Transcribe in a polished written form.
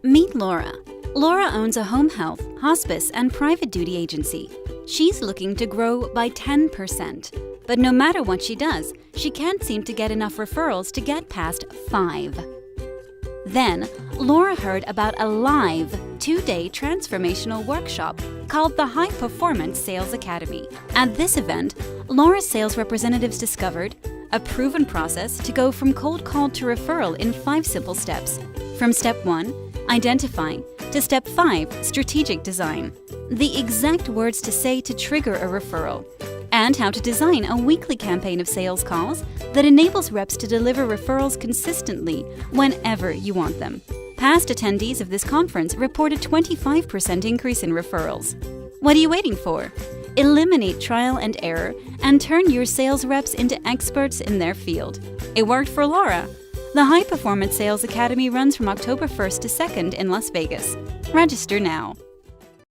Meet Laura. Laura owns a home health, hospice, and private duty agency. She's looking to grow by 10%. But no matter what she does, she can't seem to get enough referrals to get past 5. Then, Laura heard about a live 2-day transformational workshop called the High Performance Sales Academy. At this event, Laura's sales representatives discovered a proven process to go from cold call to referral in 5 simple steps. From step 1, identify, to step 5, strategic design. The exact words to say to trigger a referral, and how to design a weekly campaign of sales calls that enables reps to deliver referrals consistently whenever you want them. Past attendees of this conference reported 25% increase in referrals. What are you waiting for? Eliminate trial and error and turn your sales reps into experts in their field. It worked for Laura. The High Performance Sales Academy runs from October 1st to 2nd in Las Vegas. Register now.